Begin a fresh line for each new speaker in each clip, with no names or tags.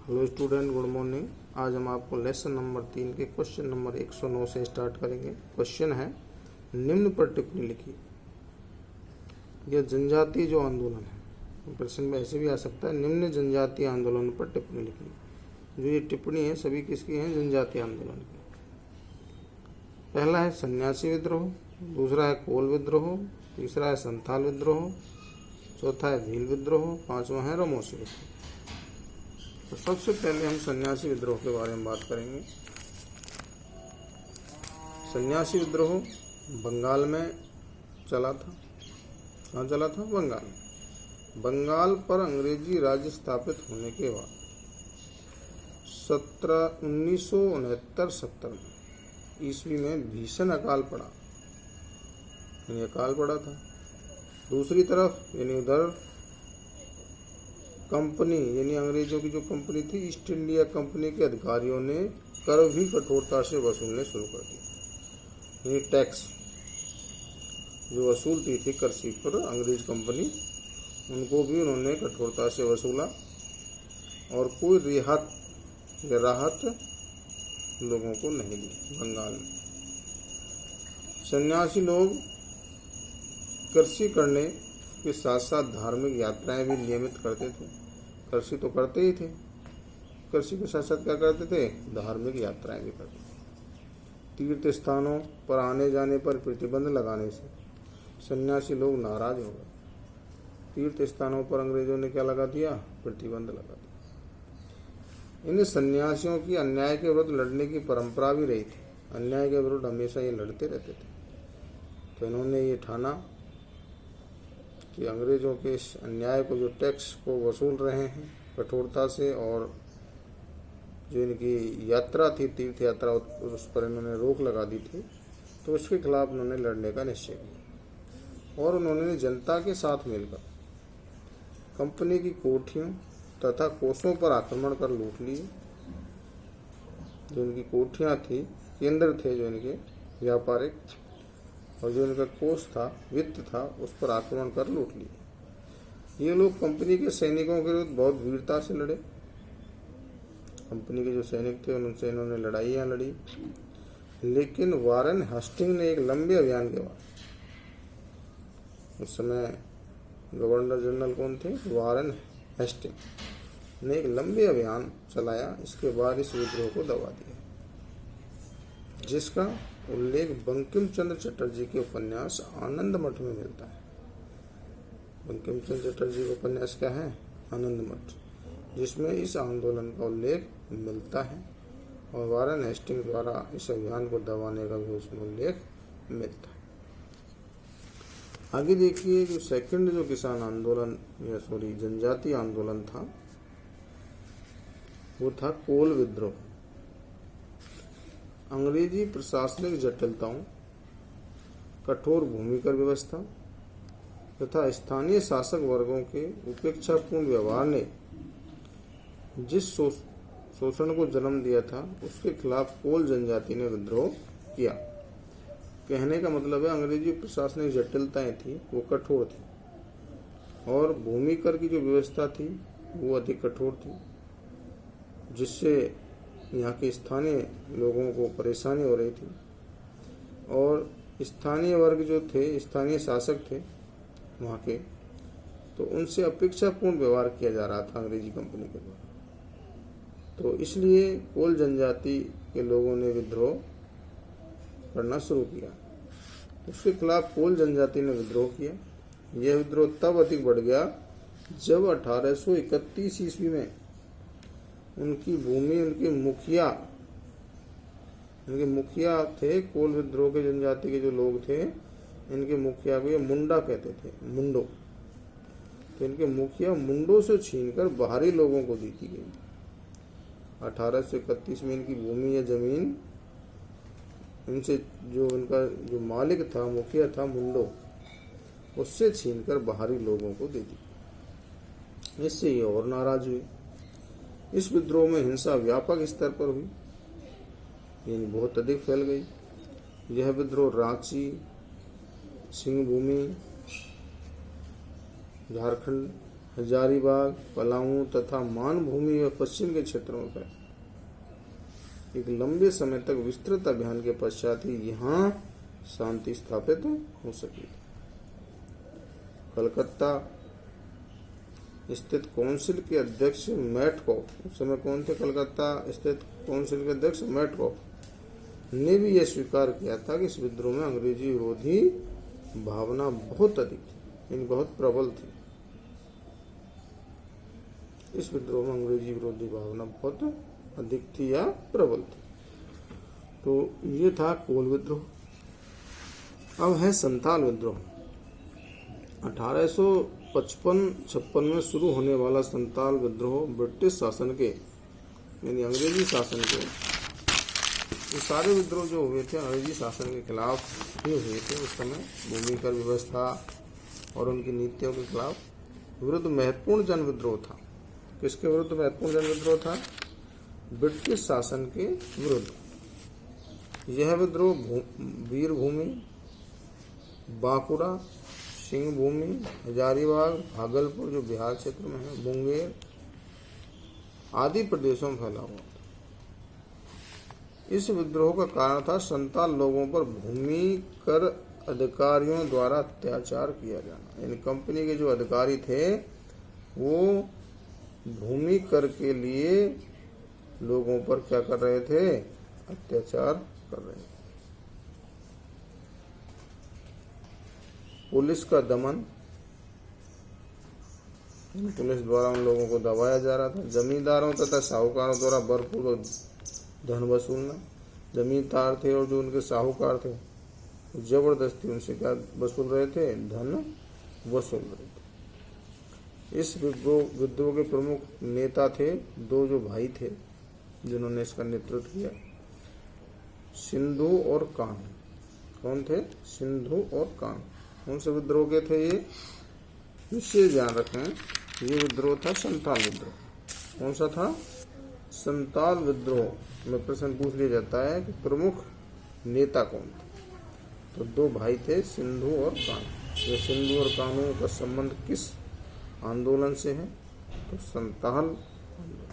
Hello student, good morning. आज हम आपको लेसन नंबर 3 के क्वेश्चन नंबर 109 से स्टार्ट करेंगे। क्वेश्चन है, निम्न पर टिप्पणी लिखी। यह जनजातीय जो आंदोलन है, प्रश्न में ऐसे भी आ सकता है, निम्न जनजातीय आंदोलन पर टिप्पणी लिखी। जो ये टिप्पणी है सभी किसकी है? जनजातीय आंदोलन की। पहला है सन्यासी विद्रोह, दूसरा है कोल विद्रोह, तीसरा है संथाल विद्रोह, चौथा है भील विद्रोह, पांचवा है रमोसी विद्रोह। तो सबसे पहले हम सन्यासी विद्रोह के बारे में बात करेंगे। सन्यासी विद्रोह बंगाल में चला था। कहाँ चला था? बंगाल में। बंगाल पर अंग्रेजी राज्य स्थापित होने के बाद 1969-70 में ईस्वी में भीषण अकाल पड़ा, यानी अकाल पड़ा था। दूसरी तरफ यानी उधर कंपनी यानी अंग्रेजों की जो कंपनी थी, ईस्ट इंडिया कंपनी के अधिकारियों ने कर भी कठोरता से वसूलने शुरू कर दिए। यानी टैक्स जो वसूलती थी कृषि पर अंग्रेज कंपनी, उनको भी उन्होंने कठोरता से वसूला और कोई रियायत या राहत लोगों को नहीं दी। बंगाल में सन्यासी लोग कृषि करने के साथ साथ धार्मिक यात्राएं भी नियमित करते थे। कृषि तो करते ही थे, कृषि के साथ साथ क्या करते थे? धार्मिक यात्राएं भी करते थे। तीर्थ स्थानों पर आने जाने पर प्रतिबंध लगाने से सन्यासी लोग नाराज हो गए। तीर्थ स्थानों पर अंग्रेजों ने क्या लगा दिया? प्रतिबंध लगा दिया। इन सन्यासियों की अन्याय के विरुद्ध लड़ने की परंपरा भी रही थी। अन्याय के विरुद्ध हमेशा ये लड़ते रहते थे। तो इन्होंने ये ठाना कि अंग्रेजों के इस अन्याय को, जो टैक्स को वसूल रहे हैं कठोरता से, और जो इनकी यात्रा थी तीर्थ यात्रा, उस पर इन्होंने रोक लगा दी थी, तो उसके खिलाफ उन्होंने लड़ने का निश्चय किया। और उन्होंने जनता के साथ मिलकर कंपनी की कोठियों तथा कोषों पर आक्रमण कर लूट लिए। जो इनकी कोठियाँ थी, केंद्र थे जो इनके व्यापारिक, और जो इनका कोष था, वित्त था, उस पर आक्रमण कर लूट लिए। ये लोग कंपनी के सैनिकों के विरुद्ध बहुत वीरता से लड़े। कंपनी के जो सैनिक थे उनसे इन्होंने लड़ाइयाँ लड़ी। लेकिन वारेन हेस्टिंग ने एक लंबे अभियान के बाद, उस समय गवर्नर जनरल कौन थे? वारेन हेस्टिंग ने एक लंबे अभियान चलाया। इसके बाद इस विद्रोह को दबा दिया, जिसका उल्लेख बंकिम चंद्र चटर्जी के उपन्यास आनंद मठ में मिलता है। बंकिम चंद्र चटर्जी का उपन्यास क्या है? आनंद मठ, जिसमें इस आंदोलन का उल्लेख मिलता है और वारेन हेस्टिंग द्वारा इस अभियान को दबाने का भी उसमें उल्लेख मिलता है। आगे देखिए, जो सेकंड जो किसान आंदोलन या जनजातीय आंदोलन था, वो था कोल विद्रोह। अंग्रेजी प्रशासनिक जटिलताओं, कठोर भूमिकर व्यवस्था तथा स्थानीय शासक वर्गों के उपेक्षापूर्ण व्यवहार ने जिस शोषण को जन्म दिया था, उसके खिलाफ कोल जनजाति ने विद्रोह किया। कहने का मतलब है, अंग्रेजी प्रशासनिक जटिलताएं थी वो कठोर थी, और भूमिकर की जो व्यवस्था थी वो अधिक कठोर थी, जिससे यहाँ के स्थानीय लोगों को परेशानी हो रही थी। और स्थानीय वर्ग जो थे, स्थानीय शासक थे वहाँ के, तो उनसे अपेक्षापूर्ण व्यवहार किया जा रहा था अंग्रेजी कंपनी के द्वारा। तो इसलिए कोल जनजाति के लोगों ने विद्रोह करना शुरू किया। उसके खिलाफ कोल जनजाति ने विद्रोह किया। यह विद्रोह तब अधिक बढ़ गया जब 1831 ईस्वी में उनकी भूमि, उनके मुखिया थे, कोल विद्रोह के जनजाति के जो लोग थे, इनके मुखिया को ये मुंडा कहते थे, मुंडो। तो इनके मुखिया मुंडो से छीनकर बाहरी लोगों को दी थी गई। 1831 में इनकी भूमि या जमीन इनसे, जो इनका जो मालिक था, मुखिया था मुंडो, उससे छीनकर बाहरी लोगों को दे दी। इससे ये और नाराज हुए। इस विद्रोह में हिंसा व्यापक स्तर पर हुई, यानी बहुत अधिक फैल गई। यह विद्रोह रांची, सिंहभूमि, झारखंड हजारीबाग, पलामू तथा मानभूमि व पश्चिम के क्षेत्रों में फैला। एक लंबे समय तक विस्तृत अभियान के पश्चात ही यहाँ शांति स्थापित हो सकी। कलकत्ता स्थित काउंसिल के अध्यक्ष मैटकॉफ, उस समय कौन थे? कलकत्ता स्थित काउंसिल के अध्यक्ष मैटकॉफ ने भी यह स्वीकार किया था कि इस विद्रोह में अंग्रेजी विरोधी भावना बहुत अधिक थी, यानी बहुत प्रबल थी। इस विद्रोह में अंग्रेजी विरोधी भावना बहुत अधिक थी या प्रबल थी। तो ये था कोल विद्रोह। अब है संताल विद्रोह। 1855-56 में शुरू होने वाला संताल विद्रोह ब्रिटिश शासन के, यानी अंग्रेजी शासन के, ये सारे विद्रोह जो हुए थे अंग्रेजी शासन के खिलाफ ही हुए थे। उस समय भूमि कर व्यवस्था और उनकी नीतियों के खिलाफ विरुद्ध महत्वपूर्ण जन विद्रोह था। किसके विरुद्ध महत्वपूर्ण जन विद्रोह था? ब्रिटिश शासन के विरुद्ध। यह विद्रोह वीरभूमि, बांकुड़ा, सिंहभूमि, हजारीबाग, भागलपुर जो बिहार क्षेत्र में है, मुंगेर आदि प्रदेशों में फैला हुआ था। इस विद्रोह का कारण था संताल लोगों पर भूमि कर अधिकारियों द्वारा अत्याचार किया जाना। यानी कंपनी के जो अधिकारी थे वो भूमि कर के लिए लोगों पर क्या कर रहे थे? अत्याचार कर रहे थे। पुलिस का दमन, पुलिस द्वारा उन लोगों को दबाया जा रहा था। जमींदारों तथा साहूकारों द्वारा भरपूर धन वसूलना। जमींदार थे और जो उनके साहूकार थे जबरदस्ती उनसे क्या वसूल रहे थे? धन वसूल रहे थे। इस विद्रोह के प्रमुख नेता थे दो जो भाई थे जिन्होंने इसका नेतृत्व किया, सिंधु और कान्ह। कौन थे? सिंधु और कान्ह। कौन से विद्रोह के थे ये? विशेष ध्यान रखें, ये विद्रोह था संताल विद्रोह। कौन सा था? संताल विद्रोह में प्रश्न पूछ लिया जाता है कि प्रमुख नेता कौन थे? तो दो भाई थे, सिंधु और कान्ह। ये सिंधु और कान्ह का संबंध किस आंदोलन से है? तो संताल आंदोलन।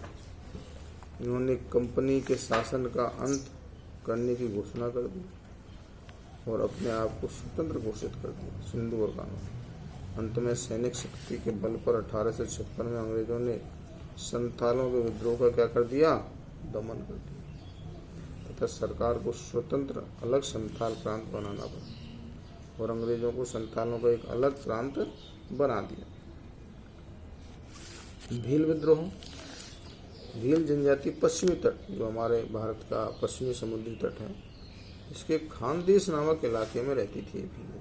इन्होंने कंपनी के शासन का अंत करने की घोषणा कर दी और अपने आप को स्वतंत्र घोषित कर दिया, सिंधु और कान्ह। अंत में सैनिक शक्ति के बल पर 1856 में अंग्रेजों ने संतालों के विद्रोह का क्या कर दिया? दमन कर दिया तथा सरकार को स्वतंत्र अलग संताल प्रांत बनाना पड़ा और अंग्रेजों को संतालों का एक अलग प्रांत बना दिया। भील विद्रोह। भील जनजाति पश्चिमी तट, जो हमारे भारत का पश्चिमी समुद्री तट है, इसके खानदेश नामक इलाके में रहती थी भील।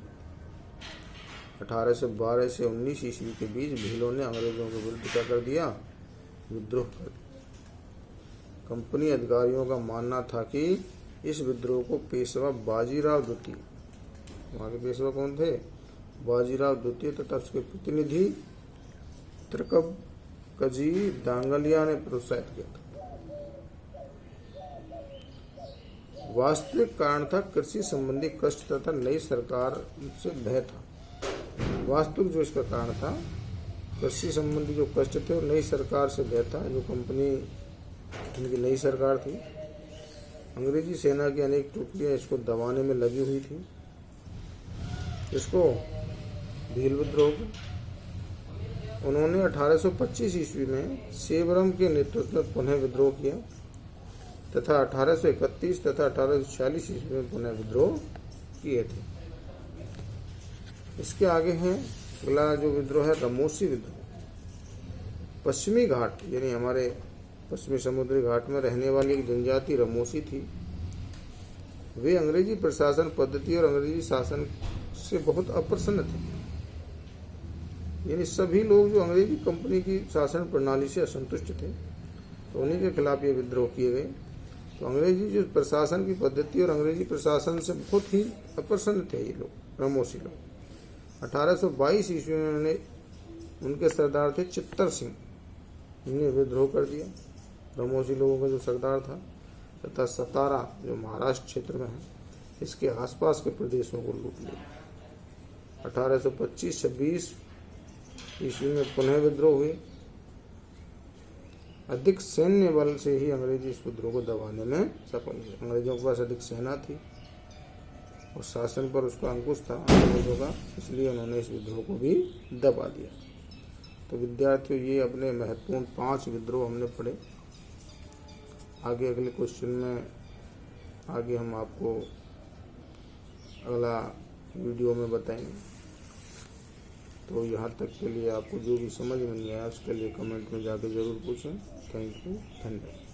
1812 से 19 ईस्वी के बीच भीलों ने अंग्रेजों के विरुद्ध क्या कर दिया? विद्रोह कर दिया। कंपनी अधिकारियों का मानना था कि इस विद्रोह को पेशवा बाजीराव द्वितीय, वहाँ के पेशवा कौन थे? बाजीराव द्वितीय तथा उसके प्रतिनिधि त्रिकबकजी डांगलिया ने प्रोत्साहित किया था। वास्तविक कारण था कृषि संबंधी कष्ट तथा नई सरकार से भय था। वास्तविक जो इसका कारण था कृषि संबंधी जो कष्ट थे और नई सरकार से भय था। जो कंपनी इनकी नई सरकार थी, अंग्रेजी सेना की अनेक टुकड़ियां इसको दबाने में लगी हुई थी। इसको भील विद्रोह को उन्होंने 1825 ईस्वी में सेबरम के नेतृत्व में पुनः विद्रोह किया तथा 1831 तथा 1846 ईस्वी में पुनः विद्रोह किए थे। इसके आगे है अगला जो विद्रोह है रमोसी विद्रोह। पश्चिमी घाट यानी हमारे पश्चिमी समुद्री घाट में रहने वाली एक जनजाति रमोसी थी। वे अंग्रेजी प्रशासन पद्धति और अंग्रेजी शासन से बहुत अप्रसन्न थे। यानी सभी लोग जो अंग्रेजी कंपनी की शासन प्रणाली से असंतुष्ट थे, तो उन्हीं के खिलाफ ये विद्रोह किए गए। तो अंग्रेजी जो प्रशासन की पद्धति और अंग्रेजी प्रशासन से बहुत ही अप्रसन्न थे ये लोग, रमोसी लोग। 1822 ईस्वी में उन्होंने, उनके सरदार थे चित्तर सिंह, इन्हें विद्रोह कर दिया। रमोसी लोगों का जो सरदार था तथा सतारा जो महाराष्ट्र क्षेत्र में है, इसके आसपास के प्रदेशों को लूट लिया। 1825-26 ईस्वी में पुनः विद्रोह हुए। अधिक सैन्य बल से ही अंग्रेजी इस विद्रोह को दबाने में सफल हुए। अंग्रेजों के पास अधिक सेना थी और शासन पर उसका अंकुश था अंग्रेजों का, इसलिए उन्होंने इस विद्रोह को भी दबा दिया। तो विद्यार्थियों, ये अपने महत्वपूर्ण 5 विद्रोह हमने पढ़े। आगे अगले क्वेश्चन में आगे हम आपको अगला वीडियो में बताएंगे। तो यहाँ तक के लिए आपको जो भी समझ में नहीं आया उसके लिए कमेंट में जाके ज़रूर पूछें। थैंक यू, धन्यवाद।